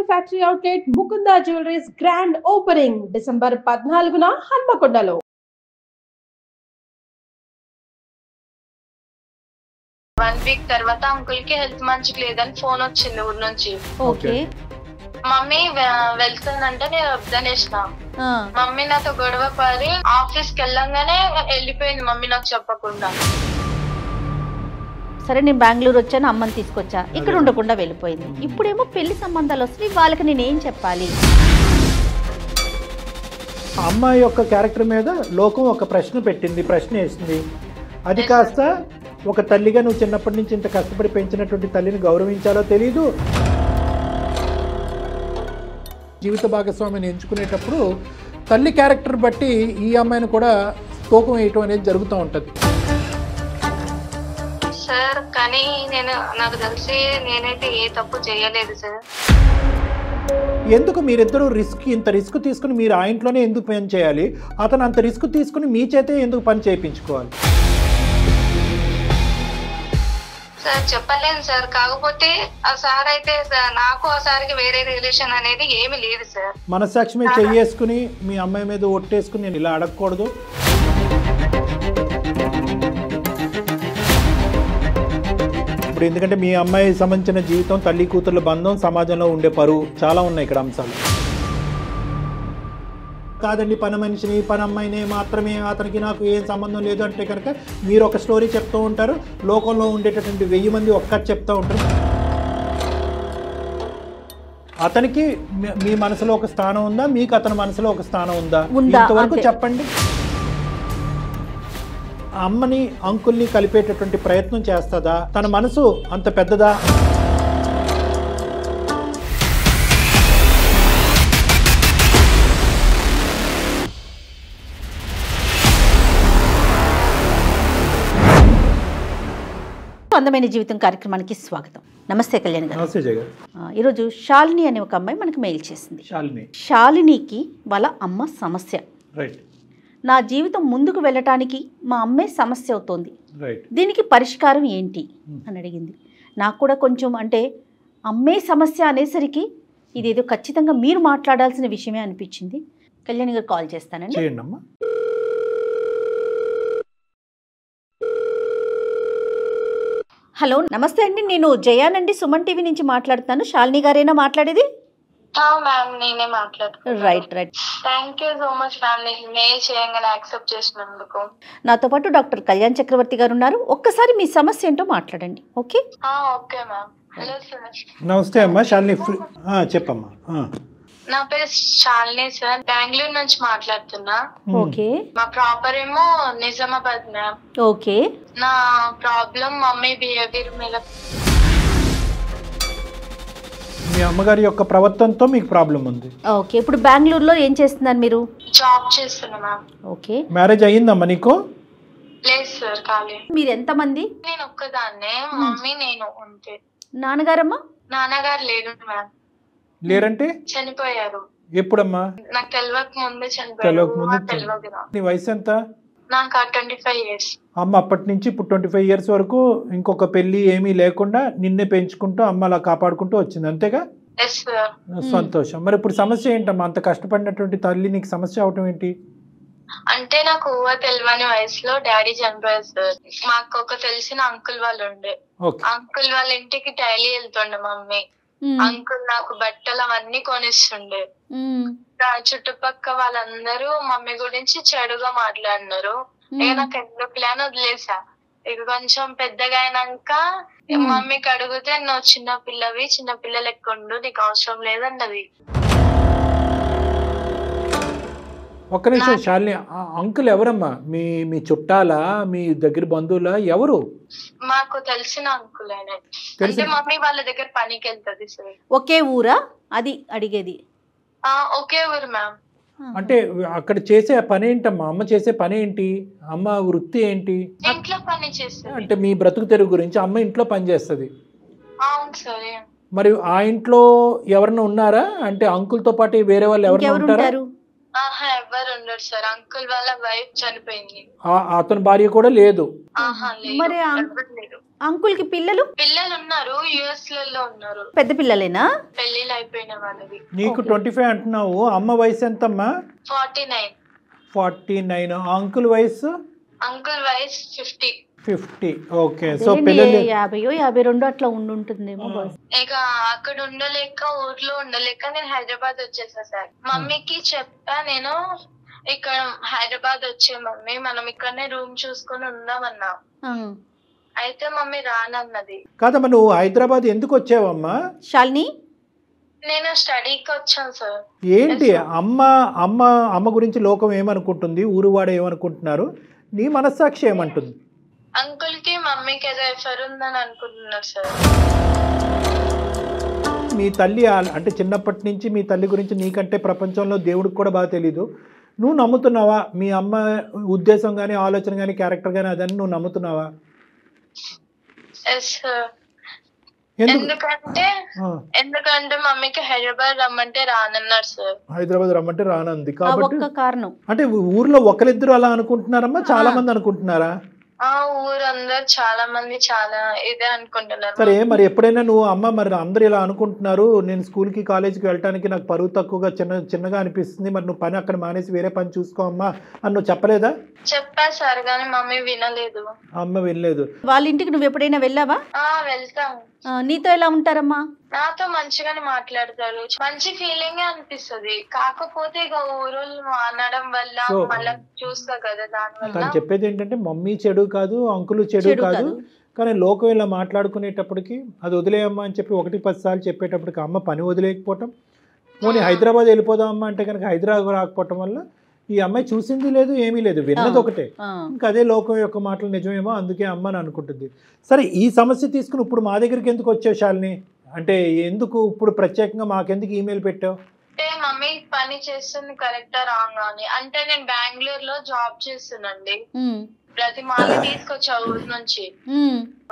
Factory outlet Mukunda jewelleries grand opening December 14న హన్మకొండలో. One week తర్వాత అంకుల్ కి హెల్త్ మంచిగా లేదని ఫోన్ వచ్చింది ఊరి నుంచి. ఓకే. మమ్మీ వెళ్తానంటే నేను వద్దనేసిన. మమ్మీ నాతో గొడవ పడి ఆఫీస్ కి వెళ్ళంగానే వెళ్ళిపోయింది మమ్మీ నాకు చెప్పకుండా. సరే నేను బెంగళూరు వచ్చాను, అమ్మని తీసుకొచ్చా, ఇక్కడ ఉండకుండా వెళ్ళిపోయింది. ఇప్పుడేమో పెళ్లి సంబంధాలు వస్తాయి, వాళ్ళకి నేనేం చెప్పాలి? అమ్మాయి యొక్క క్యారెక్టర్ మీద లోకం ఒక ప్రశ్న పెట్టింది, ప్రశ్న వేసింది. అది కాస్త ఒక తల్లిగా నువ్వు చిన్నప్పటి నుంచి ఇంత కష్టపడి పెంచినటువంటి తల్లిని గౌరవించాలో తెలీదు. జీవిత భాగస్వామిని ఎంచుకునేటప్పుడు తల్లి క్యారెక్టర్ బట్టి ఈ అమ్మాయిని కూడా తూకం వేయటం అనేది జరుగుతూ ఉంటుంది. సార్ కానీ నాకు తెలిసి నేనైతే ఏ తప్పు చేయలేదు సార్. ఎందుకు మీరిద్దరూ ఇంత రిస్క్ తీసుకుని మీరు ఆ ఇంట్లోనే ఎందుకు పని చేయాలి? అతను అంత రిస్క్ తీసుకుని మీ చేతే ఎందుకు పని చేయించుకోవాలి? సార్ చెప్పలేను సార్. కాకపోతే ఆ సార్ అయితే నాకు ఆ సార్కి వేరే రిలేషన్ అనేది ఏమీ లేదు సార్. మనసాక్షి మీద చెయ్యేసుకుని మీ అమ్మాయి మీద ఒట్టేసుకుని నేను ఇలా అడగకూడదు. ఇప్పుడు ఎందుకంటే మీ అమ్మాయి సంబంధించిన జీవితం, తల్లి కూతుర్ల బంధం, సమాజంలో ఉండే పరువు చాలా ఉన్నాయి ఇక్కడ అంశాలు. కాదండి పని మనిషిని, పని అమ్మాయిని మాత్రమే, అతనికి నాకు ఏం సంబంధం లేదు అంటే కనుక మీరు ఒక స్టోరీ చెప్తూ ఉంటారు, లోకంలో ఉండేటటువంటి 1000 మంది ఒక్కటి చెప్తూ ఉంటారు. అతనికి మీ మనసులో ఒక స్థానం ఉందా, మీకు అతని మనసులో ఒక స్థానం ఉందా? ఇంతవరకు చెప్పండి. అమ్మని అంకుల్ని కలిపేటటువంటి ప్రయత్నం చేస్తుందా? తన మనసు అంత పెద్దదా? అందమైన జీవితం కార్యక్రమానికి స్వాగతం. నమస్తే కళ్యాణ్ గారు. నమస్తే జయ గారు. ఈరోజు శాలిని అనే ఒక అమ్మాయి మనకి మెయిల్ చేసింది. శాలినికి వాళ్ళ అమ్మ సమస్య. రైట్. నా జీవితం ముందుకు వెళ్ళటానికి మా అమ్మే సమస్య అవుతోంది, దీనికి పరిష్కారం ఏంటి అని అడిగింది. నాకు కూడా కొంచెం అంటే అమ్మే సమస్య అనేసరికి ఇదేదో ఖచ్చితంగా మీరు మాట్లాడాల్సిన విషయమే అనిపించింది. కళ్యాణ్ గారు కాల్ చేస్తానండి. హలో నమస్తే అండి, నేను జయానండి, సుమన్ టీవీ నుంచి మాట్లాడుతాను. శాలిని గారేనా మాట్లాడేది? నేనే మాట్లాడుతాను. Right right. Thank you so much ma'am, mail చేయంగానే యాక్సెప్ట్ చేసినందుకు. నాతో పాటు డాక్టర్ కళ్యాణ్ చక్రవర్తి గారు ఉన్నారు. ఒక్కసారి మీ సమస్య ఏంటో మాట్లాడండి. Okay okay ma'am. Hello sir. నమస్తే అమ్మా శాలిని, చెప్పమ్మా. నా పేరు శాలిని సార్, బెంగళూరు నుంచి మాట్లాడుతున్నా. ఓకే. మా ప్రాపర్ ఏమో నిజామాబాద్ మ్యామ్. ఓకే. నా ప్రాబ్లం మమ్మీ బిహేవియర్ మీద. మీ అమ్మగారి యొక్క ప్రవర్తనతో మీకు ప్రాబ్లం ఉంది. ఓకే. ఇప్పుడు బెంగళూరులో ఏం చేస్తున్నారు మీరు? జాబ్ చేస్తున్నా మ్యామ్. ఓకే. మ్యారేజ్ అయ్యిందమ్మా నీకు? లేదు సార్, కాలే. మీరు ఎంతమంది? నేను ఒక్కదాన్నే, మమ్మీ నేను అంతే. నాన్నగారమ్మా? నాన్నగారు లేరు మ్యామ్. లేరంటే? చనిపోయారు. ఎప్పుడమ్మా? నాకు తెలియక ముందే చనిపోయారు. నీ వయసు ఎంత? నాకు 25 years. అమ్మ అప్పటి నుంచి ఇప్పుడు 25 years వరకు ఇంకొక పెళ్లి ఏమీ లేకుండా నిన్నే పెంచుకుంటూ అమ్మ అలా కాపాడుకుంటూ వచ్చింది, అంతేగా? సంతోషం. మరి ఇప్పుడు సమస్య ఏంటమ్మా? అంత కష్టపడినటువంటి తల్లి నీకు సమస్య అవటం ఏంటి? అంటే నాకు తెలియని వయసులో డాడీ చనిపోయారు సార్. మాకు ఒక తెలిసిన అంకుల్ వాళ్ళు ఉండే. అంకుల్ వాళ్ళ ఇంటికి డైలీ వెళ్తుండే మమ్మీ. అంకుల్ నాకు బట్టలు అవన్నీ కొనిస్తుండే. చుట్టుపక్క వాళ్ళందరూ మమ్మీ గురించి చెడుగా మాట్లాడినారు. ఇక నాకు ఎందుకు ప్లాన్ వదిలేసా. ఇక కొంచెం పెద్దగా అయినాక మమ్మీకి అడిగితే నువ్వు చిన్న పిల్లవి, చిన్న పిల్లలు ఎక్కుండు, నీకు అవసరం లేదన్నది. ఒక్క నిమిషం శాలిని, అంకుల్ ఎవరమ్మా? మీ చుట్టాలా, మీ దగ్గర బంధువులా, ఎవరు? మాకు తెలిసిన అంకుల్. అంటే మమ్మీ వాళ్ళ దగ్గర పనికి వెళ్తది సార్. ఒకే ఊరా అది అడిగేది? ఒకే ఊరు మ్యామ్. అంటే అక్కడ చేసే పని ఏంటమ్మా? అమ్మ చేసే పని ఏంటి? అమ్మ వృత్తి ఏంటి? ఇంట్లో పని చేస్తుంది. అంటే మీ బ్రతుకు తెరుగు గురించి అమ్మ ఇంట్లో పని చేస్తుంది. అవును సార్. మరి ఆ ఇంట్లో ఎవరన్నా ఉన్నారా? అంటే అంకుల్ తో పాటు వేరే వాళ్ళు ఎవరైనా ఉంటారా? ఎవరు ఉండరు సార్. అంకుల్ వాళ్ళ వైఫ్ చనిపోయింది. అతని భార్య కూడా లేదు? మరి అంకుల్ కి పిల్లలు ఉన్నారు, యుఎస్ లలో ఉన్నారు. పెద్ద పిల్లలేనా? పెళ్లిళ్ళు అయిపోయిన వాళ్ళవి. నీకు 25 అంటున్నావు, అమ్మ వయసు ఎంతమ్మా? 49. 49. అంకుల్ వయసు? అంకుల్ వయసు 50. ఓకే. సో పిల్లలు 50-52 అట్లా ఉంటుందేమో. ఇక అక్కడ ఉండలేక, ఊర్లో ఉండలేక నేను హైదరాబాద్ వచ్చేసా సార్. మమ్మీకి చెప్పా నేను, ఇక్కడ హైదరాబాద్ వచ్చే మమ్మీ, మనం ఇక్కడనే రూమ్ చూసుకుని ఉందామన్నా. అయితే మమ్మీ రానన్నది. కాదమ్మా, నువ్వు హైదరాబాద్ ఎందుకు వచ్చావమ్మా? శాలిని, నేను స్టడీకి వచ్చాను సార్. ఏంటి అమ్మ గురించి లోకం ఏమనుకుంటుంది, ఊరువాడ ఏమనుకుంటున్నారు, నీ మనస్సాక్షి ఏమంటుంది? అంకుల్ కి మమ్మీకి ఏదో ఎఫర్ ఉందని అనుకుంటున్నారు సార్. మీ తల్లి అంటే చిన్నప్పటి నుంచి మీ తల్లి గురించి నీకంటే ప్రపంచంలో దేవుడికి కూడా బాగా తెలీదు. నువ్వు నమ్ముతున్నావా? మీ అమ్మ ఉద్దేశం కానీ, ఆలోచన కానీ, క్యారెక్టర్ కానీ అదని నువ్వు నమ్ముతున్నావా? ఎందుకంటే మమ్మీకి హైదరాబాద్ రమ్మంటే రానన్నారు సార్. హైదరాబాద్ రమ్మంటే రానంది కాబట్టి కారణం అంటే ఊర్లో ఒకరిద్దరు అలా అనుకుంటున్నారమ్మా, చాలా మంది అనుకుంటున్నారా? ఊరందరూ చాలా మంది చాలా ఇదే అనుకుంటున్నారు. సరే, మరి ఎప్పుడైనా నువ్వు అమ్మ మరి అందరు ఇలా అనుకుంటున్నారు, నేను స్కూల్కి కాలేజీకి వెళ్ళడానికి నాకు పరువు తక్కువగా చిన్నగా అనిపిస్తుంది, మరి నువ్వు పని అక్కడ మానేసి వేరే పని చూసుకో అమ్మా అని నువ్వు చెప్పలేదా? చెప్పా సార్, కానీ మమ్మీ వినలేదు. అమ్మ వినలేదు. వాళ్ళ ఇంటికి నువ్వు ఎప్పుడైనా వెళ్ళావా? వెళ్తాము. నీతో ఎలా ఉంటారమ్మా? నాతో మంచిగానే మాట్లాడతారు, మంచి ఫీలింగ్ అనిపిస్తుంది. కాకపోతే ఇక ఊరోళ్ళు అనడం వల్ల మళ్ళీ చూస్తా కదా, దానివల్ల. తను చెప్పేది ఏంటంటే మమ్మీ చెడు కాదు, అంకులు చెడు కాదు, కానీ లోకం ఇలా మాట్లాడుకునేటప్పటికి అది వదిలేయమ్మా అని చెప్పి 1-10 సార్లు చెప్పేటప్పటికి అమ్మ పని వదిలేకపోవటం, పోనీ హైదరాబాద్ వెళ్ళిపోదాం అమ్మ అంటే కనుక హైదరాబాద్ రాకపోవటం వల్ల ఈ అమ్మాయి చూసింది లేదు, ఏమీ లేదు, విన్నది ఒకటే. ఇంకా అదే లోకం యొక్క మాటలు నిజమేమో, అందుకే అమ్మ అని అనుకుంటుంది. సరే, ఈ సమస్య తీసుకుని ఇప్పుడు మా దగ్గరికి ఎందుకు వచ్చావు శాలిని? అంటే ఎందుకు ఇప్పుడు ప్రత్యేకంగా మాకెందుకు ఈమెయిల్ పెట్టావు? అంటే మమ్మీ పని చేస్తుంది కరెక్టా రాంగా అని. అంటే నేను బెంగళూరులో జాబ్ చేస్తున్నాండి. ప్రతి మార్లు తీసుకొచ్చా ఊరు నుంచి.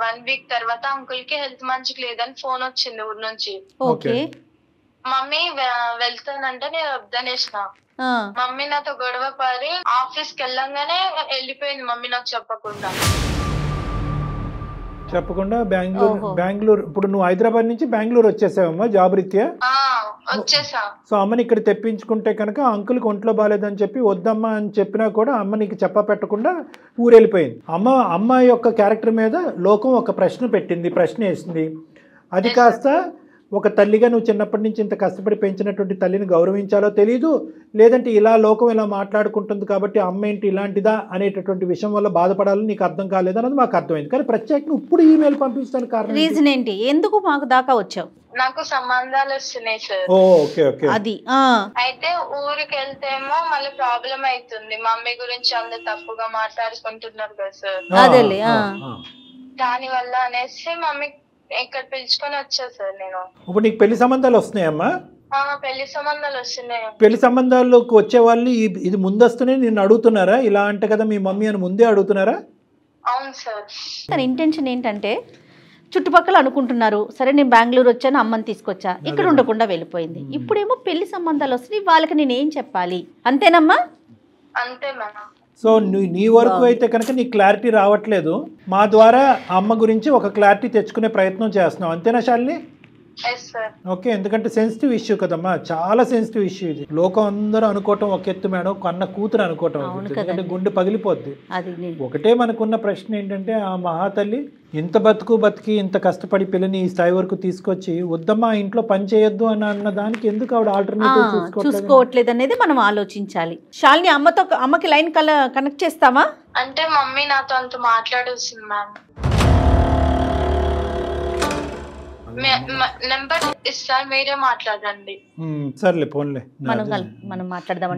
1 వీక్ తర్వాత అంకుల్ కి హెల్త్ మంచిగా లేదని ఫోన్ వచ్చింది ఊరు నుంచి. మమ్మీ వెళ్తానంటే నేను వద్దనేసిన. మమ్మీ నాతో గొడవ పడి ఆఫీస్కి వెళ్ళంగానే వెళ్ళిపోయింది మమ్మీ నాకు చెప్పకుండా. బెంగళూరు ఇప్పుడు నువ్వు హైదరాబాద్ నుంచి బెంగళూరు వచ్చేసావమ్మా జాబ్ రీత్యా? వచ్చేసా. సో అమ్మని ఇక్కడ తెప్పించుకుంటే కనుక అంకుల్కి ఒంట్లో బాగాలేదని చెప్పి వద్దమ్మా అని చెప్పినా కూడా అమ్మ నీకు చెప్పపెట్టకుండా ఊరెళ్ళిపోయింది. అమ్మ యొక్క క్యారెక్టర్ మీద లోకం ఒక ప్రశ్న వేసింది. అది కాస్త ఒక తల్లిగా నువ్వు చిన్నప్పటి నుంచి ఇంత కష్టపడి పెంచినటువంటి తల్లిని గౌరవించాలో తెలీదు, లేదంటే ఇలా లోకం ఇలా మాట్లాడుకుంటుంది కాబట్టి అమ్మ ఏంటి ఇలాంటిదా అనేటటువంటి విషయం వల్ల బాధపడాలని నీకు అర్థం కాలేదు అన్నది మాకు అర్థమైంది. కానీ ప్రత్యేకంగా ఇప్పుడు ఈమెయిల్ పంపించడానికి కారణం రీజన్ ఏంటి? ఎందుకు మాకు దాకా వచ్చావు? నాకు సంబంధాలు వస్తున్నాయి సార్. అది అయితే ఊరికి వెళ్తేమో మళ్ళీ ప్రాబ్లం అవుతుంది. మమ్మీ గురించి అందరు తప్పుగా మాట్లాడుకుంటున్నారు కదా సార్, అదేలే. దాని వల్ల అనేసి మమ్మీ ఇక్కడ పిలుచుకొని వచ్చా సార్ నేను. ఇప్పుడు నీకు పెళ్లి సంబంధాలు వస్తున్నాయమ్మా? పెళ్లి సంబంధాలు వస్తున్నాయి. పెళ్లి సంబంధాల్లోకి వచ్చే వాళ్ళు ఇది ముందస్తునే నిన్ను అడుగుతున్నారా, ఇలా అంటే కదా మీ మమ్మీ అని ముందే అడుగుతున్నారా? అవును సార్. తన ఇంటెన్షన్ ఏంటంటే చుట్టుపక్కల అనుకుంటున్నారు, సరే నేను బెంగళూరు వచ్చాను, అమ్మని తీసుకొచ్చా, ఇక్కడ ఉండకుండా వెళ్ళిపోయింది. ఇప్పుడేమో పెళ్లి సంబంధాలు వస్తున్నాయి, వాళ్ళకి నేనేం చెప్పాలి? అంతేనమ్మా? అంతే మేడం. సో నీ వరకు అయితే కనుక నీ క్లారిటీ రావట్లేదు, మా ద్వారా అమ్మ గురించి ఒక క్లారిటీ తెచ్చుకునే ప్రయత్నం చేస్తున్నావు, అంతేనా శాలిని? ఓకే, ఎందుకంటే సెన్సిటివ్ ఇష్యూ కదమ్మా, చాలా సెన్సిటివ్ ఇష్యూ ఇది. లోకం అందరూ అనుకోవటం ఒక ఎత్తు మేడం, కన్న కూతురు అనుకోవటం, ఎందుకంటే గుండె పగిలిపోద్ది. ఒకటే మనకున్న ప్రశ్న ఏంటంటే ఆ మహాతల్లి ఇంత బతికి ఇంత కష్టపడి పిల్లని ఈ స్థాయి వరకు తీసుకొచ్చి వద్దమ్మా ఇంట్లో పని చేయొద్దు అని అన్న దానికి ఎందుకు ఆవిడ ఆల్టర్నేటివ్ చూసుకోవట్లేదు అనేది మనం ఆలోచించాలి. శాలిని, అమ్మకి లైన్ కనెక్ట్ చేస్తావా? అంటే మమ్మీ నాతో అంత మాట్లాడొస్తుంది మ్యామ్. నెంబర్ ఇస్తా, మీరే మాట్లాడండి. సర్లే ఫోన్లే, మనం మాట్లాడదాం.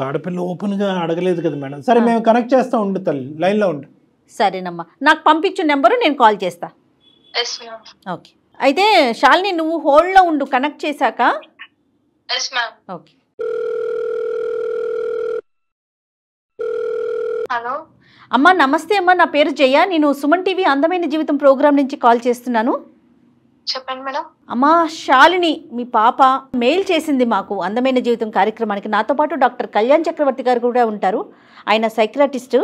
ఆడపిల్ల ఓపెన్ గా అడగలేదు కదా మేడం. సరే, మేము కనెక్ట్ చేస్తా, ఉండు తల్లి, లైన్ లో ఉండు. సరేనమ్మా, నాకు పంపించు నెంబరు, నేను కాల్ చేస్తా. ఓకే, అయితే శాలిని నువ్వు హోల్డ్ లో ఉండు, కనెక్ట్ చేశాక. ఓకే. హలో అమ్మా, నమస్తే అమ్మా, నా పేరు జయ, నేను సుమన్ టీవీ అందమైన జీవితం ప్రోగ్రామ్ నుంచి కాల్ చేస్తున్నాను. చెప్పండి మేడం. అమ్మా, శాలిని మీ పాప మెయిల్ చేసింది మాకు అందమైన జీవితం కార్యక్రమానికి. నాతో పాటు డాక్టర్ కళ్యాణ్ చక్రవర్తి గారు కూడా ఉంటారు, ఆయన సైకియాట్రిస్ట్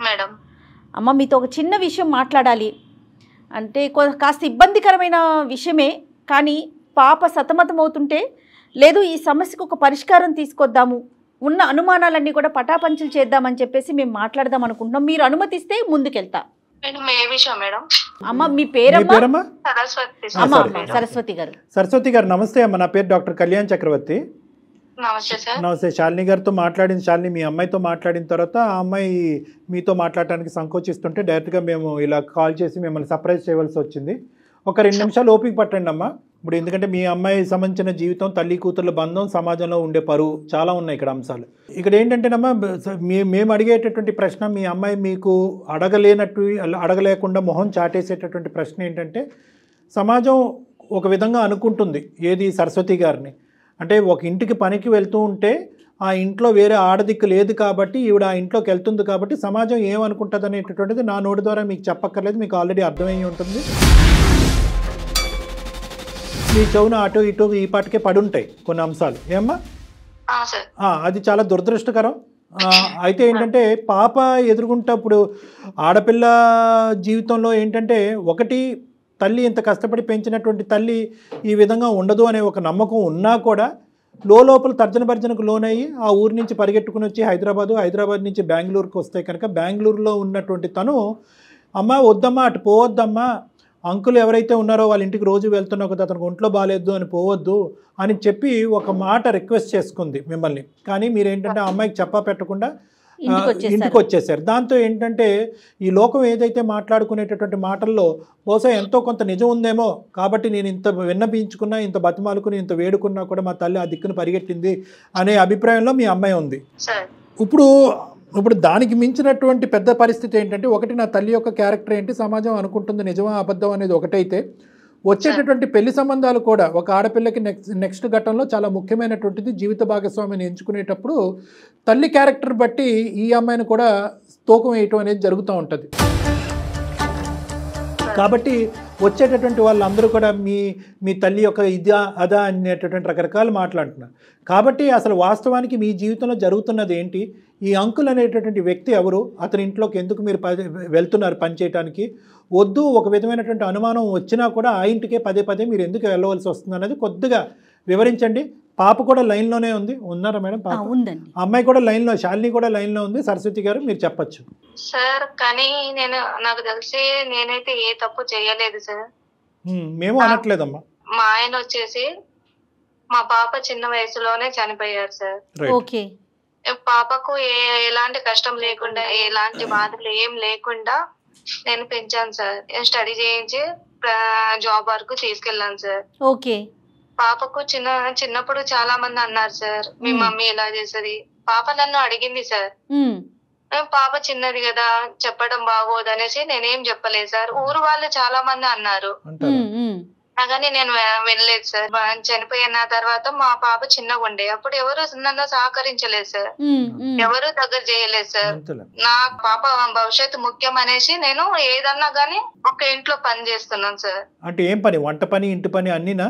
మేడం. అమ్మ, మీతో ఒక చిన్న విషయం మాట్లాడాలి. అంటే కాస్త ఇబ్బందికరమైన విషయమే, కానీ పాప సతమతమవుతుంటే లేదు ఈ సమస్యకు ఒక పరిష్కారం తీసుకొద్దాము, ఉన్న అనుమానాలన్నీ కూడా పటాపంచలు చేద్దామని చెప్పేసి మేము మాట్లాడదాం అనుకుంటున్నాం. మీరు అనుమతిస్తే ముందుకెళ్తా. మేడం ఏ విషయం మేడం? అమ్మ మీ పేరమ్మా? సరస్వతి. సరస్వతి గారు. సరస్వతి గారు నమస్తే అమ్మ, నా పేరు డాక్టర్ కళ్యాణ్ చక్రవర్తి. నమస్తే సార్. నమస్తే. శాలిని గారితో మాట్లాడిన, శాలిని మీ అమ్మాయితో మాట్లాడిన తర్వాత ఆ అమ్మాయి మీతో మాట్లాడటానికి సంకోచిస్తుంటే డైరెక్ట్గా మేము ఇలా కాల్ చేసి మిమ్మల్ని సర్ప్రైజ్ చేయవలసి వచ్చింది. ఒక 2 నిమిషాలు ఓపిక పట్టండి అమ్మ. ఇప్పుడు ఎందుకంటే మీ అమ్మాయి సంబంధించిన జీవితం, తల్లి కూతుర్ల బంధం, సమాజంలో ఉండే పరువు చాలా ఉన్నాయి ఇక్కడ అంశాలు. ఇక్కడ ఏంటంటేనమ్మా, మేము అడిగేటటువంటి ప్రశ్న, మీ అమ్మాయి మీకు అడగలేకుండా మొహం చాటేసేటటువంటి ప్రశ్న ఏంటంటే, సమాజం ఒక విధంగా అనుకుంటుంది ఏది సరస్వతి గారిని అంటే, ఒక ఇంటికి పనికి వెళ్తూ ఉంటే ఆ ఇంట్లో వేరే ఆడదిక్కు లేదు కాబట్టి ఈవిడ ఆ ఇంట్లోకి వెళ్తుంది కాబట్టి సమాజం ఏమనుకుంటుంది అనేటటువంటిది నా నోటి ద్వారా మీకు చెప్పక్కర్లేదు, మీకు ఆల్రెడీ అర్థమయ్యి ఉంటుంది. మీ చెవున అటు ఇటు ఈ పాటికే పడుంటాయి కొన్ని అంశాలు. ఏమ్మా? అది చాలా దురదృష్టకరం. అయితే ఏంటంటే పాప ఎదుర్కొంటప్పుడు ఆడపిల్ల జీవితంలో ఏంటంటే, ఒకటి తల్లి ఇంత కష్టపడి పెంచినటువంటి తల్లి ఈ విధంగా ఉండదు అనే ఒక నమ్మకం ఉన్నా కూడా లోపల తర్జన భర్జనకు లోనయ్యి ఆ ఊరి నుంచి పరిగెట్టుకుని వచ్చి హైదరాబాద్ నుంచి బెంగళూరుకి వస్తే కనుక, బెంగళూరులో ఉన్నటువంటి తను, అమ్మ వద్దమ్మా అటు పోవద్దమ్మా, అంకుల్ ఎవరైతే ఉన్నారో వాళ్ళ ఇంటికి రోజు వెళ్తున్నావు కదా, అతనికి ఒంట్లో బాగాలేదు అని పోవద్దు అని చెప్పి ఒక మాట రిక్వెస్ట్ చేసుకుంది మిమ్మల్ని. కానీ మీరేంటంటే ఆ అమ్మాయికి చెప్పా పెట్టకుండా ఇంటికి వచ్చేసారు. దాంతో ఏంటంటే ఈ లోకం ఏదైతే మాట్లాడుకునేటటువంటి మాటల్లో బహుశా ఎంతో కొంత నిజం ఉందేమో, కాబట్టి నేను ఇంత విన్నపించుకున్నా, ఇంత బతిమాలుకుని, ఇంత వేడుకున్నా కూడా మా తల్లి ఆ దిక్కును పరిగెట్టింది అనే అభిప్రాయంలో మీ అమ్మాయి ఉంది. ఇప్పుడు దానికి మించినటువంటి పెద్ద పరిస్థితి ఏంటంటే, ఒకటి నా తల్లి యొక్క క్యారెక్టర్ ఏంటి, సమాజం అనుకుంటుంది నిజమా అబద్ధం అనేది ఒకటైతే, వచ్చేటటువంటి పెళ్లి సంబంధాలు కూడా ఒక ఆడపిల్లకి నెక్స్ట్ ఘట్టంలో చాలా ముఖ్యమైనటువంటిది. జీవిత భాగస్వామిని ఎంచుకునేటప్పుడు తల్లి క్యారెక్టర్ బట్టి ఈ అమ్మాయిని కూడా తూకం వేయటం అనేది జరుగుతూ ఉంటుంది. కాబట్టి వచ్చేటటువంటి వాళ్ళందరూ కూడా మీ తల్లి యొక్క అదా అనేటటువంటి రకరకాలు మాట్లాడుతున్నారు. కాబట్టి అసలు వాస్తవానికి మీ జీవితంలో జరుగుతున్నది ఏంటి, ఈ అంకుల్ అనేటటువంటి వ్యక్తి ఎవరు, అతని ఇంట్లోకి ఎందుకు మీరు వెళ్తున్నారు పనిచేయడానికి, వద్దు ఒక విధమైనటువంటి అనుమానం వచ్చినా కూడా ఆ ఇంటికే పదే మీరు ఎందుకు వెళ్ళవలసి వస్తుంది అనేది కొద్దిగా వివరించండి. పాప కూడా లైన్లోనే ఉంది, ఉన్నారా మేడం? పాప ఉందండి. అమ్మాయి కూడా లైన్లో, శాలిని కూడా లైన్లో ఉంది. సరస్వతి గారు మీరు చెప్పచ్చు. సార్ కానీ నాకు తెలిసి నేనైతే ఏ తప్పు చేయలేదు సార్. మేము అనట్లేదమ్మా. మా ఆయన వచ్చేసి మా పాప చిన్న వయసులోనే చనిపోయారు సార్. ఓకే. పాపకు ఎలాంటి కష్టం లేకుండా, ఎలాంటి బాధలు ఏం లేకుండా నేను పెంచాను సార్. స్టడీ చేయించి జాబ్ వరకు తీసుకెళ్ళాను సార్. ఓకే. పాపకు చిన్నప్పుడు చాలా మంది అన్నారు సార్, మీ మమ్మీ ఎలా చేసేది. పాప నన్ను అడిగింది సార్, పాప చిన్నది కదా చెప్పడం బాగోదు అనేసి నేనేం చెప్పలేదు సార్. ఊరు వాళ్ళు చాలా మంది అన్నారు, కానీ నేను వెళ్ళలేదు సార్. చనిపోయిన తర్వాత మా పాప చిన్నగా ఉండే, అప్పుడు ఎవరు నన్ను సహకరించలేదు సార్, ఎవరు దగ్గర చేయలేదు సార్. నా పాప భవిష్యత్తు ముఖ్యం అనేసి నేను ఏదన్నా గానీ ఒక ఇంట్లో పని చేస్తున్నాను సార్. అంటే ఏం పని? వంట పని, ఇంటి పని అన్నీనా?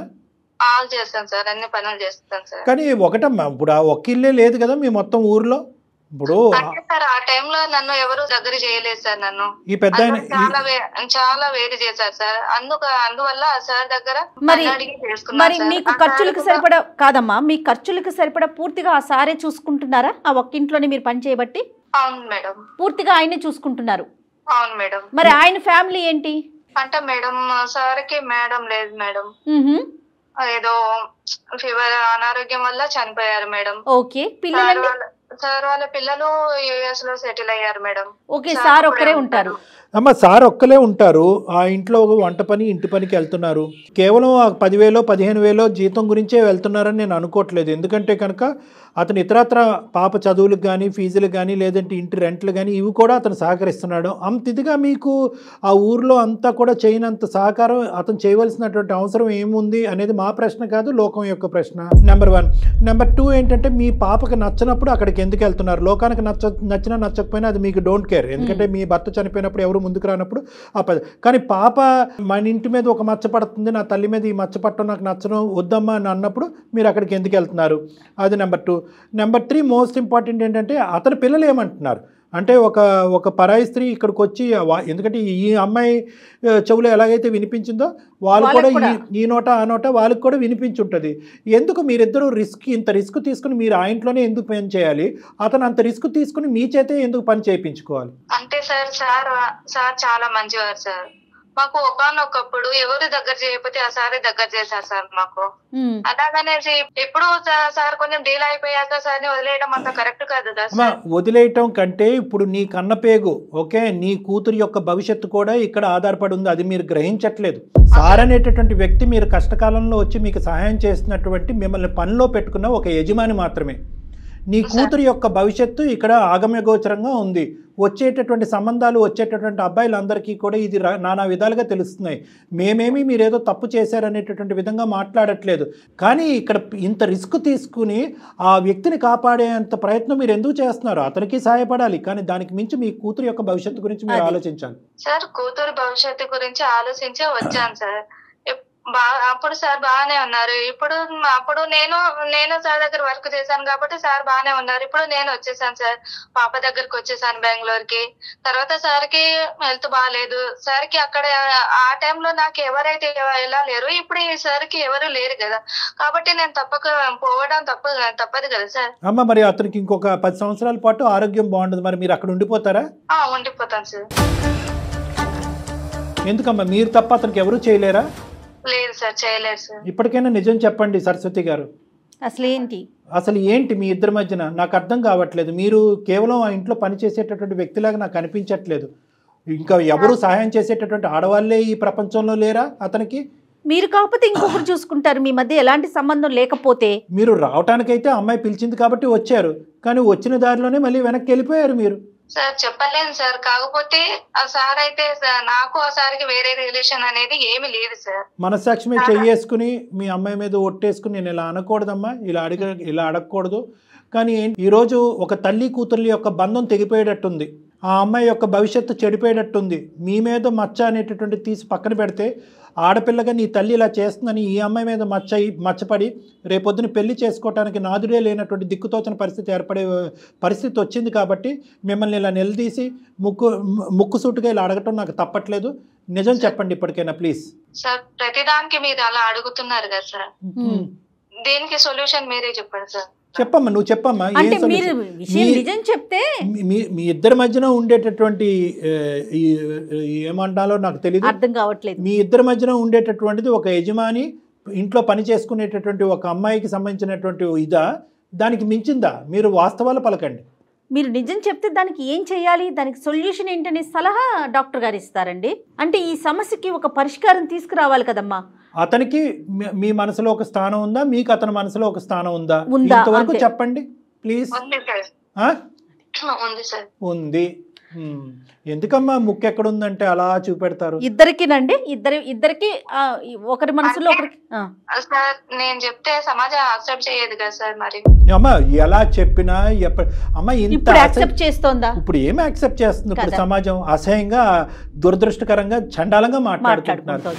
ఆల్ చేస్తాను సార్, అన్ని పనులు చేస్తాను సార్. కానీ ఒకటమ్మా, ఇప్పుడు ఆ ఒక్క ఇల్లే లేదు కదా మీ మొత్తం ఊర్లో. ఇప్పుడు సార్ ఆ టైంలో నన్ను ఎవరు దగ్గర చేయలేదు సార్. నన్ను ఈ పెద్ద చాలా వేరు చేశారు సార్. అందువల్ల సార్ దగ్గర మరి మీకు ఖర్చులకు సరిపడా కాదమ్మా, మీ ఖర్చులకు సరిపడా పూర్తిగా ఆ సారే చూసుకుంటున్నారా? ఆ ఒక్కింట్లోనే మీరు పని చేయబట్టి? అవును మేడం, పూర్తిగా ఆయనే చూసుకుంటున్నారు. అవును మేడం. మరి ఆయన ఫ్యామిలీ ఏంటి అంటే మేడం, సార్కి మేడం లేదు మేడం, ఏదో ఫీవర్ అనారోగ్యం వల్ల చనిపోయారు మేడం. ఓకే. పిల్లలు? సార్ వాళ్ళ పిల్లలు యుఎస్ లో సెటిల్ అయ్యారు మేడం. ఓకే. సార్ ఒక్కరే ఉంటారు? అమ్మ సార్ ఒక్కలే ఉంటారు. ఆ ఇంట్లో వంట పని, ఇంటి పనికి వెళ్తున్నారు. కేవలం 10,000 15,000 జీతం గురించే వెళ్తున్నారని నేను అనుకోవట్లేదు. ఎందుకంటే కనుక అతను ఇతరత్ర పాప చదువులకు కానీ, ఫీజులకు కానీ, లేదంటే ఇంటి రెంట్లు కానీ ఇవి కూడా అతను సహకరిస్తున్నాడు. అంత ఇదిగా మీకు ఆ ఊర్లో అంతా కూడా చేయనంత సహకారం అతను చేయవలసినటువంటి అవసరం ఏముంది అనేది మా ప్రశ్న కాదు, లోకం యొక్క ప్రశ్న. నెంబర్ 1. నెంబర్ 2 ఏంటంటే, మీ పాపకు నచ్చినప్పుడు అక్కడికి ఎందుకు వెళ్తున్నారు? లోకానికి నచ్చినా నచ్చకపోయినా అది మీకు డోంట్ కేర్. ఎందుకంటే మీ భర్త చనిపోయినప్పుడు ఎవరు ముందుకు రానప్పుడు కానీ పాప మన ఇంటి మీద ఒక మచ్చ పడుతుంది, నా తల్లి మీద ఈ మచ్చ పట్టడం నాకు నచ్చడం, వద్దమ్మా అని అన్నప్పుడు మీరు అక్కడికి ఎందుకు వెళ్తున్నారు? అది నెంబర్ 2. నెంబర్ 3 మోస్ట్ ఇంపార్టెంట్ ఏంటంటే, అతని పిల్లలు ఏమంటున్నారు? అంటే ఒక పరాయి స్త్రీ ఇక్కడికి వచ్చి ఎందుకంటే ఈ అమ్మాయి చెవులో ఎలాగైతే వినిపించిందో వాళ్ళు కూడా ఈ నోట ఆ నోట వాళ్ళకి కూడా వినిపించుంటుంది. ఎందుకు మీరిద్దరూ ఇంత రిస్క్ తీసుకుని మీరు ఆ ఇంట్లోనే ఎందుకు పని చేయాలి, అతను అంత రిస్క్ తీసుకుని మీ చేతే ఎందుకు పని చేయించుకోవాలి? అంటే సార్ చాలా మంచివారు సార్. మాకు ఒకనొకప్పుడు ఎవరు దగ్గర చేయకపోతే ఆ సారే దగ్గర చేశారు సార్ మాకు. అలాగనేసి ఎప్పుడు సార్ కొంచెం డీల్ అయిపోయాక సార్ వదిలేయడం అంత కరెక్ట్ కాదు కదా. వదిలేయటం కంటే ఇప్పుడు నీ కన్నపేగు ఓకే, నీ కూతురు యొక్క భవిష్యత్తు కూడా ఇక్కడ ఆధారపడి ఉంది, అది మీరు గ్రహించట్లేదు. సార్ అనేటటువంటి వ్యక్తి మీరు కష్టకాలంలో వచ్చి మీకు సహాయం చేస్తున్నటువంటి మిమ్మల్ని పనిలో పెట్టుకున్న ఒక యజమాని మాత్రమే. నీ కూతురు యొక్క భవిష్యత్తు ఇక్కడ ఆగమ్యగోచరంగా ఉంది. వచ్చేటటువంటి సంబంధాలు వచ్చేటటువంటి అబ్బాయిలందరికీ కూడా ఇది నానా విధాలుగా తెలుస్తున్నాయి. మేమేమి మీరేదో తప్పు చేశారనేటటువంటి విధంగా మాట్లాడట్లేదు, కానీ ఇక్కడ ఇంత రిస్క్ తీసుకుని ఆ వ్యక్తిని కాపాడేంత ప్రయత్నం మీరు ఎందుకు చేస్తున్నారు? అతనికి సహాయపడాలి, కానీ దానికి మించి మీ కూతురు యొక్క భవిష్యత్తు గురించి మీరు ఆలోచించాలి. సార్ కూతురు భవిష్యత్తు గురించి ఆలోచించే వచ్చాను సార్. అప్పుడు సార్ బాగానే ఉన్నారు. అప్పుడు నేను సార్ దగ్గర వర్క్ చేశాను కాబట్టి సార్ బాగానే ఉన్నారు. ఇప్పుడు నేను వచ్చేసాను సార్, పాప దగ్గరకు వచ్చేసాను బెంగళూరుకి. తర్వాత సార్కి హెల్త్ బాగాలేదు. సార్కి అక్కడ ఆ టైంలో నాకు ఎవరైతే ఎలా లేరు, ఇప్పుడు ఈ సార్కి ఎవరు లేరు కదా, కాబట్టి నేను పోవడం తప్పదు కదా సార్. అమ్మ మరి అతనికి ఇంకొక 10 సంవత్సరాల పాటు ఆరోగ్యం బాగుండదు, మరి మీరు అక్కడ ఉండిపోతారా? ఉండిపోతాను సార్. ఎందుకమ్మా మీరు తప్ప అతనికి ఎవరు చేయలేరా? లేదు సార్, చేయలేదు సార్. ఇప్పటికైనా నిజం చెప్పండి సరస్వతి గారు, అసలు ఏంటి మీ ఇద్దరి మధ్యన? నాకు అర్థం కావట్లేదు. మీరు కేవలం ఆ ఇంట్లో పనిచేసేటటువంటి వ్యక్తిలాగా నాకు అనిపించట్లేదు. ఇంకా ఎవరు సహాయం చేసేటటువంటి ఆడవాళ్ళే ఈ ప్రపంచంలో లేరా అతనికి? మీరు కాకపోతే ఇంకొకరు చూసుకుంటారు. మీ మధ్య ఎలాంటి సంబంధం లేకపోతే మీరు రావటానికైతే అమ్మాయి పిలిచింది కాబట్టి వచ్చారు, కానీ వచ్చిన దారిలోనే మళ్ళీ వెనక్కి వెళ్ళిపోయారు మీరు. సార్ చెప్పలేను సార్, కాకపోతే ఆ సార్ అయితే నాకు ఆ సార్కి వేరే రిలేషన్ అనేది ఏమి లేదు సార్. మనస్సాక్షి మీద చెయ్యేసుకుని మీ అమ్మాయి మీద ఒట్టేసుకుని నేను ఇలా అనకూడదమ్మా, ఇలా అడగకూడదు, కానీ ఈరోజు ఒక తల్లి కూతుర్ల యొక్క బంధం తెగిపోయేటట్టుంది, ఆ అమ్మాయి యొక్క భవిష్యత్తు చెడిపోయేటట్టుంది. మీ మీద మచ్చ అనేటటువంటి తీసి పక్కన పెడితే ఆడపిల్లగా నీ తల్లి ఇలా చేస్తుందని ఈ అమ్మాయి మీద మచ్చపడి రేపొద్దున పెళ్లి చేసుకోవటానికి నాదుడే లేనటువంటి దిక్కుతోచని పరిస్థితి ఏర్పడే పరిస్థితి వచ్చింది. కాబట్టి మిమ్మల్ని ఇలా నిలదీసి ముక్కుసూటుగా ఇలా అడగటం నాకు తప్పట్లేదు. నిజం చెప్పండి ఇప్పటికైనా ప్లీజ్. సార్ ప్రతిదానికి మీరు అలా అడుగుతున్నారు కదా సార్, దీనికి సొల్యూషన్ మీరే చెప్పండి సార్. చెప్పమ్మా, నువ్వు చెప్పమ్మా. నిజం చెప్తే మీ ఇద్దరి మధ్యన ఉండేటటువంటి ఏమంటాలో నాకు తెలియదు, అర్థం కావట్లేదు. మీ ఇద్దరి మధ్యన ఉండేటటువంటిది ఒక యజమాని ఇంట్లో పని చేసుకునేటటువంటి ఒక అమ్మాయికి సంబంధించినటువంటి ఇదా, దానికి మించిందా? మీరు వాస్తవాలు పలకండి. మీరు నిజం చెప్తే దానికి ఏం చేయాలి, దానికి సొల్యూషన్ ఏంటనే సలహా డాక్టర్ గారు ఇస్తారండి. అంటే ఈ సమస్యకి ఒక పరిష్కారం తీసుకురావాలి కదమ్మా. అతనికి మీ మనసులో ఒక స్థానం ఉందా, మీకు అతని మనసులో ఒక స్థానం ఉందా? ఇంతవరకు చెప్పండి ప్లీజ్. ఉంది. ఎందుకమ్మా ముక్కు ఎక్కడ ఉందంటే అలా చూపెడతారు? ఇద్దరికినండి, ఇద్దరికి ఒకరి మనసులో ఒకరికి. నేను చెప్తే సమాజం యాక్సెప్ట్ చేయదు కదా సార్. మరి అమ్మా ఎలా చెప్పినా అమ్మా ఇంత యాక్సెప్ట్ చేస్తోందా? ఇప్పుడు ఏమి యాక్సెప్ట్ చేస్తుంది? ఇప్పుడు సమాజం అసహ్యంగా దురదృష్టకరంగా చండాలంగా మాట్లాడుకుంటున్నారు.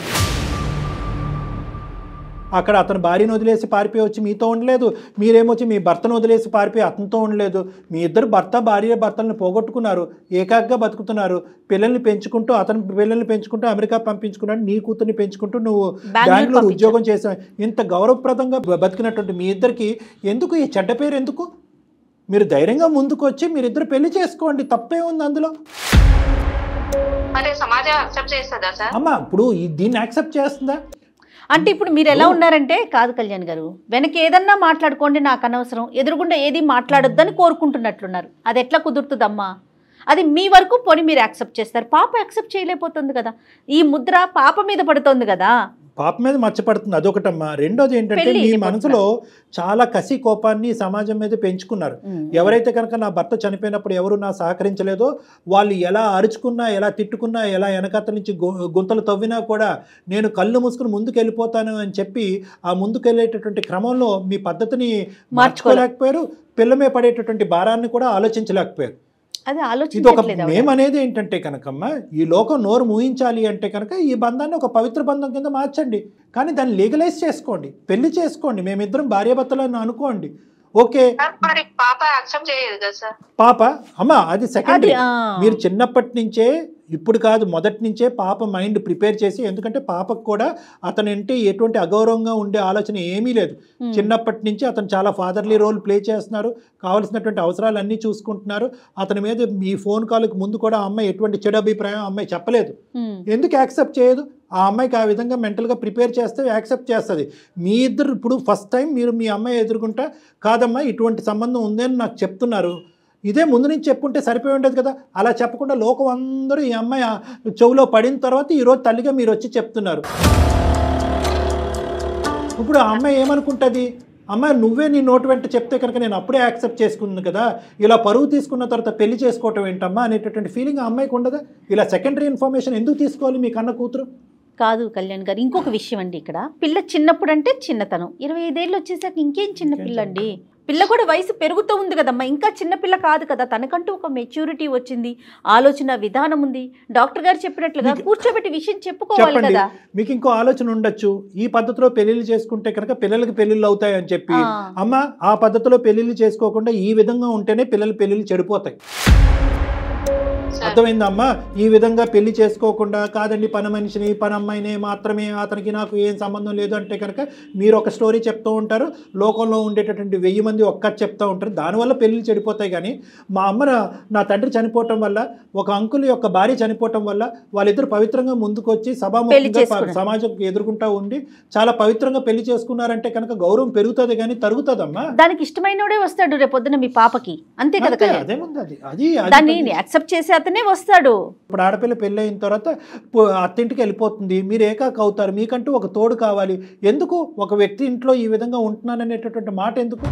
అక్కడ అతను భార్యను వదిలేసి పారిపోయి వచ్చి మీతో ఉండలేదు, మీరేమొచ్చి మీ భర్తను వదిలేసి పారిపోయి అతనితో ఉండలేదు. మీ ఇద్దరు భర్తలను పోగొట్టుకున్నారు, ఏకాగ్గా బతుకుతున్నారు, పిల్లల్ని పెంచుకుంటూ, అతని పిల్లల్ని పెంచుకుంటూ అమెరికా పంపించుకున్నాడు, నీ కూతుర్ని పెంచుకుంటూ నువ్వు బెంగళూరు ఉద్యోగం చేసావు. ఇంత గౌరవప్రదంగా బతికినటువంటి మీ ఇద్దరికి ఎందుకు ఈ చెడ్డ పేరు? ఎందుకు? మీరు ధైర్యంగా ముందుకు వచ్చి మీరిద్దరు పెళ్లి చేసుకోండి, తప్పే ఉంది అందులో. అమ్మా ఇప్పుడు దీన్ని యాక్సెప్ట్ చేస్తుందా? అంటే ఇప్పుడు మీరు ఎలా ఉన్నారంటే, కాదు కళ్యాణ్ గారు, వెనక ఏదన్నా మాట్లాడుకోండి, నాకు అనవసరం, ఎదురుగుండా ఏది మాట్లాడొద్దని కోరుకుంటున్నట్లున్నారు. అది ఎట్లా కుదురుతుందమ్మా? అది మీ వరకు పోనీ మీరు యాక్సెప్ట్ చేస్తారు, పాప యాక్సెప్ట్ చేయలేకపోతుంది కదా. ఈ ముద్ర పాప మీద పడుతుంది కదా, పాప మీద మచ్చపడుతుంది, అదొకటమ్మా. రెండోది ఏంటంటే మీ మనసులో చాలా కసి కోపాన్ని సమాజం మీద పెంచుకున్నారు. ఎవరైతే కనుక నా భర్త చనిపోయినప్పుడు ఎవరు నా సహకరించలేదో వాళ్ళు ఎలా అరుచుకున్నా, ఎలా తిట్టుకున్నా, ఎలా వెనకత్త నుంచి గుంతలు తవ్వినా కూడా నేను కళ్ళు మూసుకుని ముందుకు వెళ్ళిపోతాను అని చెప్పి ఆ ముందుకు వెళ్ళేటటువంటి క్రమంలో మీ పద్ధతిని మార్చుకోలేకపోయారు, పిల్లమే పడేటటువంటి భారాన్ని కూడా ఆలోచించలేకపోయారు. ఇది ఒక మేం అనేది ఏంటంటే కనుకమ్మ, ఈ లోకం నోరు మూయించాలి అంటే కనుక ఈ బంధాన్ని ఒక పవిత్ర బంధం కింద మార్చండి, కానీ దాన్ని లీగలైజ్ చేసుకోండి, పెళ్లి చేసుకోండి, మేమిద్దరం భార్యాభర్తలను అనుకోండి. ఓకే. మరి పాప యాక్సెప్ట్ చేయదు కదా సార్. పాప అమ్మ అది సెకండరీ. అది, మీరు చిన్నప్పటి నుంచే, ఇప్పుడు కాదు మొదటి నుంచే పాప మైండ్ ప్రిపేర్ చేసి, ఎందుకంటే పాపకు కూడా అతనంటే ఎటువంటి అగౌరవంగా ఉండే ఆలోచన ఏమీ లేదు. చిన్నప్పటి నుంచి అతను చాలా ఫాదర్లీ రోల్ ప్లే చేస్తున్నారు, కావాల్సినటువంటి అవసరాలన్నీ చూసుకుంటున్నారు. అతని మీద ఈ ఫోన్ కాల్కి ముందు కూడా ఆ అమ్మాయి ఎటువంటి చెడు అభిప్రాయం అమ్మాయి చెప్పలేదు. ఎందుకు యాక్సెప్ట్ చేయదు? ఆ అమ్మాయికి ఆ విధంగా మెంటల్గా ప్రిపేర్ చేస్తే యాక్సెప్ట్ చేస్తుంది. మీ ఇద్దరు ఇప్పుడు ఫస్ట్ టైం మీరు మీ అమ్మాయి ఎదుర్కొంటా, కాదమ్మా ఇటువంటి సంబంధం ఉందని నాకు చెప్తున్నారు, ఇదే ముందు నుంచి చెప్పుంటే సరిపోయి ఉండేది కదా. అలా చెప్పకుండా లోకం అందరూ ఈ అమ్మాయి చెవులో పడిన తర్వాత ఈరోజు తల్లిగా మీరు వచ్చి చెప్తున్నారు. ఇప్పుడు ఆ అమ్మాయి ఏమనుకుంటుంది? అమ్మాయి నువ్వే నీ నోటు వెంట చెప్తే కనుక నేను అప్పుడే యాక్సెప్ట్ చేసుకున్నాను కదా, ఇలా పరువు తీసుకున్న తర్వాత పెళ్లి చేసుకోవటం ఏంటమ్మా అనేటటువంటి ఫీలింగ్ ఆ అమ్మాయికి ఉండదా? ఇలా సెకండరీ ఇన్ఫర్మేషన్ ఎందుకు తీసుకోవాలి మీ కన్న కూతురు? కాదు కళ్యాణ్ గారు, ఇంకొక విషయం అండి. ఇక్కడ పిల్ల చిన్నప్పుడు అంటే చిన్నతనం, 25 ఏళ్ళు వచ్చేసాక ఇంకేం చిన్న పిల్ల అండి. పిల్ల కూడా వయసు పెరుగుతూ ఉంది కదమ్మా, ఇంకా చిన్నపిల్ల కాదు కదా. తనకంటూ ఒక మెచ్యూరిటీ వచ్చింది, ఆలోచన విధానం ఉంది. డాక్టర్ గారు చెప్పినట్లుగా కూర్చోబెట్టి విషయం చెప్పుకోవాలి కదా. మీకు ఇంకో ఆలోచన ఉండొచ్చు, ఈ పద్ధతిలో పెళ్లిళ్ళు చేసుకుంటే కనుక పిల్లలకి పెళ్లిళ్ళు అవుతాయని చెప్పి. అమ్మ ఆ పద్ధతిలో పెళ్లిళ్ళు చేసుకోకుండా ఈ విధంగా ఉంటేనే పిల్లల పెళ్లిళ్ళు చెడిపోతాయి. అర్థమైందమ్మా? ఈ విధంగా పెళ్లి చేసుకోకుండా, కాదండి పని మనిషిని పని అమ్మాయినే మాత్రమే, అతనికి నాకు ఏం సంబంధం లేదు అంటే కనుక మీరు ఒక స్టోరీ చెప్తూ ఉంటారు, లోకంలో ఉండేటటువంటి 1000 మంది ఒక్క చెప్తూ ఉంటారు. దానివల్ల పెళ్లిళ్ళు చెడిపోతాయి. కానీ మా అమ్మ నా తండ్రి చనిపోవటం వల్ల, ఒక అంకుల్ యొక్క భార్య చనిపోవటం వల్ల వాళ్ళిద్దరు పవిత్రంగా ముందుకొచ్చి సభాముఖంగా సమాజం ఎదుర్కొంటా ఉండి చాలా పవిత్రంగా పెళ్లి చేసుకున్నారంటే కనుక గౌరవం పెరుగుతుంది కానీ తరుగుతుందమ్మా. దానికి ఇష్టమైనోడే వస్తాడు రేపొద్దున మీ పాపకి, అంతే కదా. అదేముంది, అది దాన్ని యాక్సెప్ట్ చేసి అతనే వస్తాడు. ఇప్పుడు ఆడపిల్ల పెళ్ళి అయిన తర్వాత అత్తింటికి వెళ్ళిపోతుంది, మీరు ఏకాక అవుతారు, మీకంటూ ఒక తోడు కావాలి. ఎందుకు ఒక వ్యక్తి ఇంట్లో ఈ విధంగా ఉంటున్నాననేటటువంటి మాట ఎందుకు?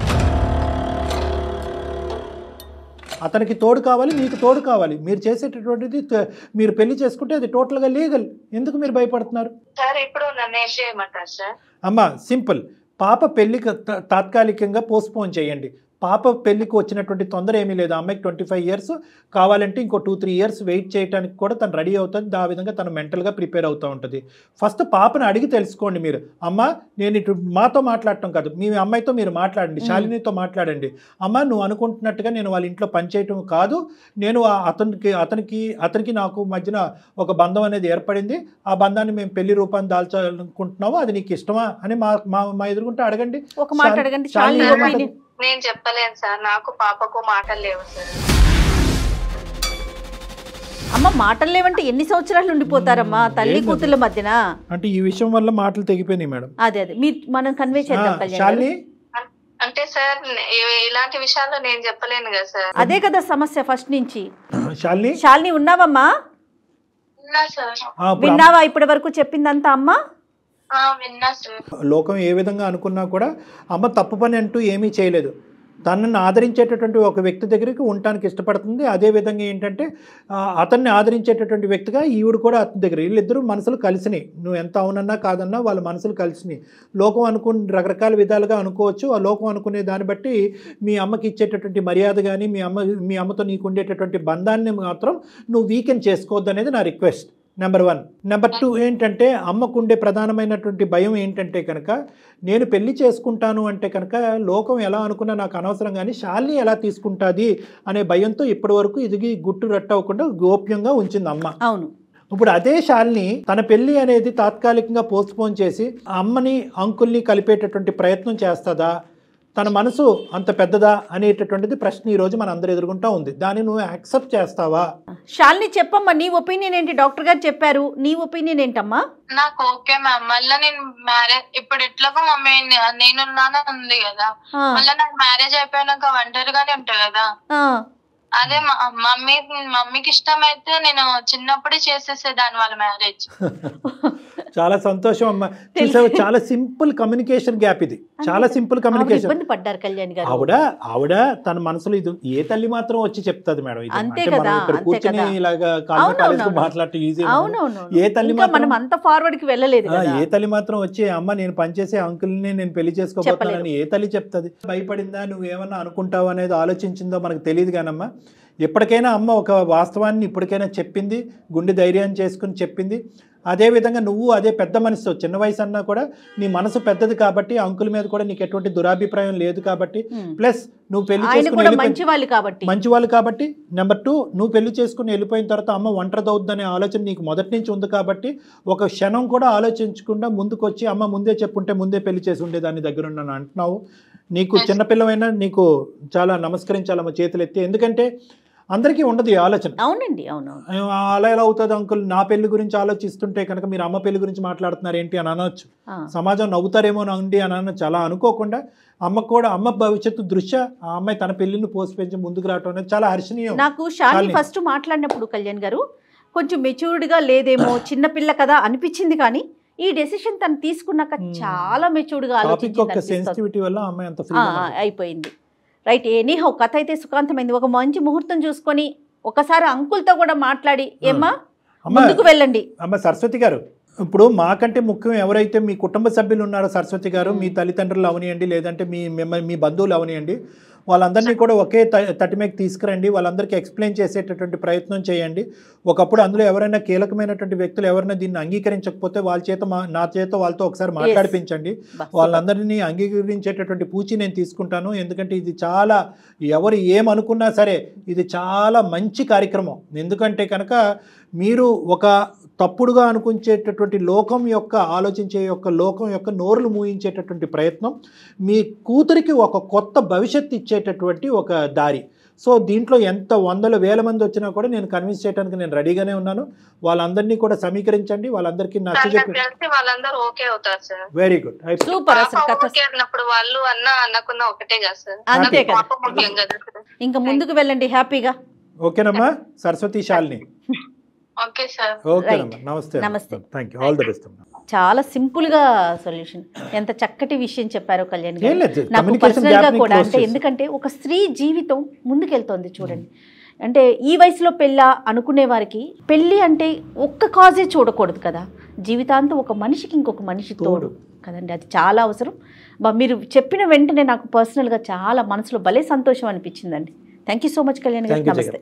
అతనికి తోడు కావాలి, మీకు తోడు కావాలి. మీరు చేసేటటువంటిది మీరు పెళ్లి చేసుకుంటే అది టోటల్గా లీగల్. ఎందుకు మీరు భయపడుతున్నారు? అమ్మా సింపుల్, పాప పెళ్లికి తాత్కాలికంగా పోస్ట్పోన్ చేయండి. పాప పెళ్లికి వచ్చినటువంటి తొందర ఏమీ లేదు. అమ్మాయికి 25 ఇయర్స్, కావాలంటే ఇంకో 2-3 ఇయర్స్ వెయిట్ చేయడానికి కూడా తను రెడీ అవుతుంది. ఆ విధంగా తను మెంటల్గా ప్రిపేర్ అవుతూ ఉంటుంది. ఫస్ట్ పాపను అడిగి తెలుసుకోండి మీరు. అమ్మ నేను ఇటు మాతో మాట్లాడటం కాదు, మీ అమ్మాయితో మీరు మాట్లాడండి, శాలినితో మాట్లాడండి. అమ్మ నువ్వు అనుకుంటున్నట్టుగా నేను వాళ్ళ ఇంట్లో పనిచేయటం కాదు, నేను అతనికి నాకు మధ్యన ఒక బంధం అనేది ఏర్పడింది, ఆ బంధాన్ని మేము పెళ్లి రూపాన్ని దాల్చాలనుకుంటున్నాము, అది నీకు ఇష్టమా అని మా ఎదుర్కొంటే అడగండి. ఒక మాట అడగండి. నేను చెప్పలేను సార్, నాకు పాపకు మాటలు లేవు సార్. అమ్మ మాటలు లేవంటే ఎన్ని సంవత్సరాలు ఉండిపోతారమ్మా తల్లి కూతుర్ల మధ్యన? అంటే ఈ విషయం వల్ల మాటలు తెగిపోయినాయి మేడం. అదే మనం కన్వే చేద్దాం. అంటే సార్ ఇలాంటి విషయాల్లో నేను చెప్పలేను కదా సార్. అదే కదా సమస్య ఫస్ట్ నుంచి. శాలిని ఉన్నావమ్మా? విన్నావా ఇప్పటి వరకు చెప్పిందంతా అమ్మా? లోకం ఏ విధంగా అనుకున్నా కూడా అమ్మ తప్పు పని అంటూ ఏమీ చేయలేదు. తనని ఆదరించేటటువంటి ఒక వ్యక్తి దగ్గరికి ఉండటానికి ఇష్టపడుతుంది. అదేవిధంగా ఏంటంటే అతన్ని ఆదరించేటటువంటి వ్యక్తిగా ఈవిడ కూడా అతని దగ్గర, వీళ్ళిద్దరూ మనసులు కలిసినాయి. నువ్వు ఎంత అవునన్నా కాదన్నా వాళ్ళ మనసులు కలిసినాయి. లోకం రకరకాల విధాలుగా అనుకోవచ్చు. ఆ లోకం అనుకునే దాన్ని బట్టి మీ అమ్మకి ఇచ్చేటటువంటి మర్యాద కానీ మీ అమ్మతో నీకు ఉండేటటువంటి బంధాన్ని మాత్రం నువ్వు వీకెండ్ చేసుకోవద్దు అనేది నా రిక్వెస్ట్. నెంబర్ 1. నెంబర్ 2 ఏంటంటే అమ్మకుండే ప్రధానమైనటువంటి భయం ఏంటంటే కనుక నేను పెళ్లి చేసుకుంటాను అంటే కనుక లోకం ఎలా అనుకున్నా నాకు అనవసరం, కానీ శాలిని ఎలా తీసుకుంటుంది అనే భయంతో ఇప్పటి వరకు ఇది గుట్టు రట్టవకుండా గోప్యంగా ఉంచింది అమ్మ. అవును. ఇప్పుడు అదే శాలిని తన పెళ్లి అనేది తాత్కాలికంగా పోస్ట్పోన్ చేసి అమ్మని అంకుల్ని కలిపేటటువంటి ప్రయత్నం చేస్తుందా? తన మనసు అంత పెద్దదా అనేటటువంటిది ప్రశ్న ఈ రోజు మన అందరూ ఎదుర్కొంటా ఉంది. దాన్ని నువ్వు యాక్సెప్ట్ చేస్తావా? శాలిని చెప్పమ్మా, నీ ఒపీనియన్ ఏంటి? డాక్టర్ గారు చెప్పారు, నీ ఒపీనియన్ ఏంటమ్మా? నాకు ఓకే మ్యామ్. మళ్ళీ నేను మ్యారేజ్ ఇప్పుడు ఎట్లాగో మమ్మీ నేనున్నానే ఉంది కదా, మళ్ళీ నాకు మ్యారేజ్ అయిపోయినాక ఒంటరిగానే ఉంటా కదా. అదే మమ్మీకి ఇష్టం అయితే నేను చిన్నప్పుడే చేసేసేదాన్ని వాళ్ళ మ్యారేజ్. చాలా సంతోషం అమ్మ. చాలా సింపుల్ కమ్యూనికేషన్ గ్యాప్ ఇది, చాలా సింపుల్ కమ్యూనికేషన్. ఆవిడ తన మనసులో ఇది ఏ తల్లి మాత్రం వచ్చి చెప్తుంది మేడం. ఇక్కడ కూర్చొని ఇలాగా మాట్లాడటం ఈజీ. ఏ తల్లి మనం అంత ఫార్వర్డ్ కి వెళ్ళలేదు. ఏ తల్లి మాత్రం వచ్చి అమ్మ నేను పనిచేసే అంకుల్ని నేను పెళ్లి చేసుకోబోతున్నానని ఏ తల్లి చెప్తుంది? భయపడిందా, నువ్వేమన్నా అనుకుంటావు అనేది ఆలోచించిందో మనకు తెలియదు కానమ్మా. ఎప్పటికైనా అమ్మ ఒక వాస్తవాన్ని ఇప్పటికైనా చెప్పింది, గుండె ధైర్యాన్ని చేసుకుని చెప్పింది. అదేవిధంగా నువ్వు అదే పెద్ద మనసు, చిన్న వయసు అన్నా కూడా నీ మనసు పెద్దది కాబట్టి అంకుల్ మీద కూడా నీకు ఎటువంటి దురాభిప్రాయం లేదు కాబట్టి, ప్లస్ నువ్వు పెళ్లి చేసుకుని మంచి వాళ్ళు కాబట్టి, నెంబర్ 2 నువ్వు పెళ్లి చేసుకుని వెళ్ళిపోయిన తర్వాత అమ్మ ఒంటరిదవుద్దనే ఆలోచన నీకు మొదటి నుంచి ఉంది కాబట్టి ఒక క్షణం కూడా ఆలోచించకుండా ముందుకు వచ్చి అమ్మ ముందే చెప్పుంటే ముందే పెళ్లి చేసి ఉండేదాన్ని దగ్గరున్నాను అంటున్నావు. నీకు చిన్నపిల్లవైనా నీకు చాలా నమస్కరించాలమ్మ చేతులు ఎత్తి. ఎందుకంటే అందరికీ ఉండదు ఈ ఆలోచన. అవునండి, అవును. అలా ఎలా అవుతుంది అంకుల్, నా పెళ్లి గురించి ఆలోచిస్తుంటే కనుక మీరు అమ్మ పెళ్లి గురించి మాట్లాడుతున్నారు ఏంటి అని అనొచ్చు, సమాజం నవ్వుతారేమో అండి అని అనొచ్చు. అలా అనుకోకుండా అమ్మకు కూడా అమ్మ భవిష్యత్తు దృష్ట్యా ఆ అమ్మాయి తన పెళ్లిని పోసిపెంచి ముందుకు రావడం అనేది చాలా హర్షణీయం. నాకు శాలిని ఫస్ట్ మాట్లాడినప్పుడు కళ్యాణ్ గారు కొంచెం మెచ్యూర్డ్గా లేదేమో, చిన్నపిల్ల కదా అనిపించింది, కానీ ఈ డెసిషన్ తను తీసుకున్నాక చాలా మెచ్యూర్డ్గా అయిపోయింది. రైట్, ఎనీహౌ కథ అయితే సుఖాంతమైంది. ఒక మంచి ముహూర్తం చూసుకొని ఒకసారి అంకుల్తో కూడా మాట్లాడి ఏమ్మా ముందుకు వెళ్ళండి. అమ్మ సరస్వతి గారు, ఇప్పుడు మాకంటే ముఖ్యం ఎవరైతే మీ కుటుంబ సభ్యులు ఉన్నారో సరస్వతి గారు, మీ తల్లిదండ్రులు అవనియండి, లేదంటే మీ బంధువులు అవనియండి, వాళ్ళందరినీ కూడా ఒకే తటిమేకి తీసుకురండి. వాళ్ళందరికీ ఎక్స్ప్లెయిన్ చేసేటటువంటి ప్రయత్నం చేయండి. ఒకప్పుడు అందులో ఎవరైనా కీలకమైనటువంటి వ్యక్తులు ఎవరైనా దీన్ని అంగీకరించకపోతే వాళ్ళ చేత నా చేత వాళ్ళతో ఒకసారి మాట్లాడిపించండి. వాళ్ళందరినీ అంగీకరించేటటువంటి పూచి నేను తీసుకుంటాను. ఎందుకంటే ఇది చాలా, ఎవరు ఏమనుకున్నా సరే ఇది చాలా మంచి కార్యక్రమం. ఎందుకంటే కనుక మీరు ఒక తప్పుడుగా అనుకుంచేటటువంటి లోకం యొక్క ఆలోచించే లోకం యొక్క నోరులు మూయించేటటువంటి ప్రయత్నం, మీ కూతురికి ఒక కొత్త భవిష్యత్తు ఇచ్చేటటువంటి ఒక దారి. సో దీంట్లో ఎంత వందల వేల మంది వచ్చినా కూడా నేను కన్విన్స్ చేయడానికి నేను రెడీగానే ఉన్నాను. వాళ్ళందరినీ కూడా సమీకరించండి, వాళ్ళందరికీ నచ్చజెప్పి. Very good, super. ఇంకా ముందుకు వెళ్ళండి హ్యాపీగా. ఓకేనమ్మా సరస్వతి, శాలిని. నమస్తే. చాలా సింపుల్ గా సొల్యూషన్. ఎంత చక్కటి విషయం చెప్పారో కళ్యాణ్ గారు. నాకు పర్సనల్ గా కూడా, అంటే ఎందుకంటే ఒక స్త్రీ జీవితం ముందుకెళ్తోంది చూడండి. అంటే ఈ వయసులో పెళ్ళ అనుకునే వారికి పెళ్ళి అంటే ఒక్క కాజే చూడకూడదు కదా, జీవితాంతం ఒక మనిషికి ఇంకొక మనిషి తోడు కదండి, అది చాలా అవసరం. మీరు చెప్పిన వెంటనే నాకు పర్సనల్గా చాలా మనసులో భలే సంతోషం అనిపించిందండి. Thank you so much Kalyan గారు. నమస్తే.